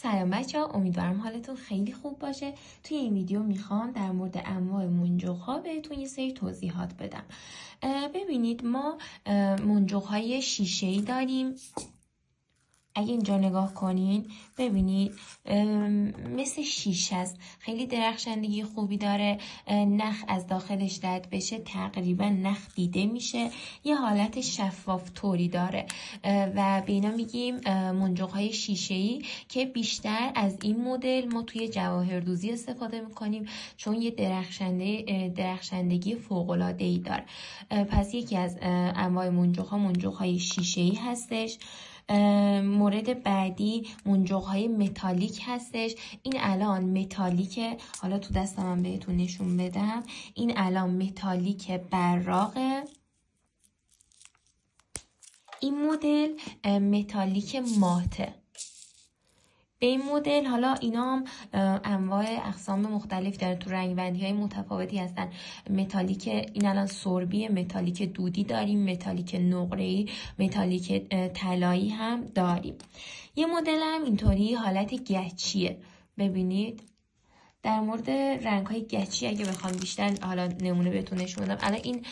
سلام بچه ها، امیدوارم حالتون خیلی خوب باشه. توی این ویدیو میخوام در مورد انواع منجوق‌ها بهتون یه سری توضیحات بدم. ببینید ما منجوق‌های شیشه‌ای داریم. اگه اینجا نگاه کنین ببینید مثل شیشه است، خیلی درخشندگی خوبی داره. نخ از داخلش رد بشه تقریبا نخ دیده میشه، یه حالت شفاف طوری داره و به اینا میگیم منجوق‌های شیشه‌ای که بیشتر از این مدل ما توی جواهردوزی استفاده میکنیم چون یه درخشندگی فوق‌العاده‌ای داره. پس یکی از انواع منجوق‌های شیشه‌ای هستش. مورد بعدی منجوق‌های متالیک هستش. این الان متالیک، حالا تو دستم هم بهتون نشون بدم، این الان متالیک براقه. این مدل متالیک ماته. به این مدل حالا اینا هم انواع اقسام مختلف دارن، تو رنگ بندی های متفاوتی هستن. متالیک این الان سربی، متالیک دودی داریم، متالیک نقره‌ای، متالیک طلایی هم داریم. یه مدل هم اینطوری حالت گچیه. ببینید در مورد رنگ های گچی اگه بخوام بیشتر حالا نمونه بهتون نشون بدم، الان این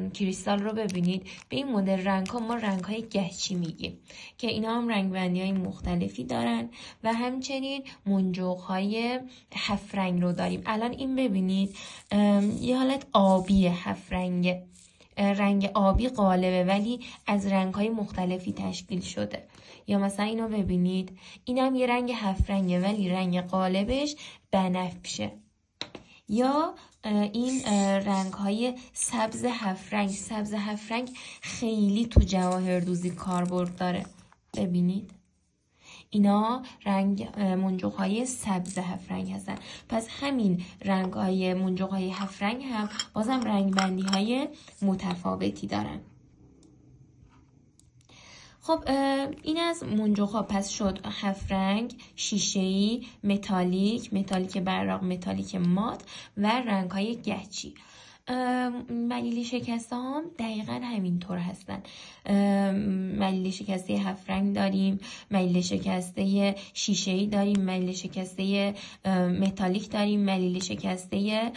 کریستال رو ببینید. به این مدل رنگ ها ما رنگ های گچی میگیم که اینا هم رنگ بندی های مختلفی دارن و همچنین منجوق های 7 رنگ رو داریم. الان این ببینید یه حالت آبی 7 رنگه، رنگ آبی غالبه ولی از رنگ های مختلفی تشکیل شده. یا مثلا اینو ببینید، اینم یه رنگ 7 رنگه ولی رنگ غالبش بنفشه. یا این رنگ های سبز 7 رنگ، سبز 7 رنگ خیلی تو جواهردوزی کاربرد داره. ببینید اینا منجوق های سبز 7 رنگ هستن. پس همین رنگ های منجوق های 7 رنگ هم بازم رنگ بندی های متفاوتی دارن. خب این از منجوق ها پس شد 7 رنگ، شیشه‌ای، متالیک براق، متالیک مات و رنگ های گچی. ملیل شکسته هم دقیقا همینطور هستن. ملیل شکسته 7 رنگ داریم، ملیل شکسته شیشه‌ای داریم، ملیل شکسته متالیک داریم، ملیل شکسته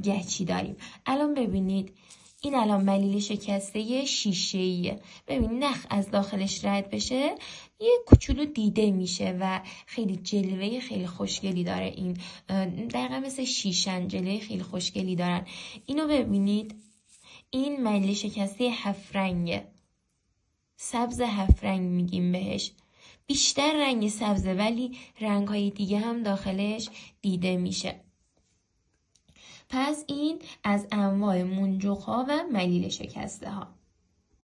گچی داریم. الان ببینید این الان ملیل شکسته شیشه‌ایه. ببین نخ از داخلش رد بشه یه کوچولو دیده میشه و خیلی جلوه خیلی خوشگلی داره. این دقیقا مثل شیشن، جلوه خیلی خوشگلی دارن. اینو ببینید، این ملیل شکسته 7 رنگه، سبز 7 رنگ میگیم بهش. بیشتر رنگ سبزه ولی رنگ های دیگه هم داخلش دیده میشه. پس این از انواع منجوق ها و ملیل شکسته ها.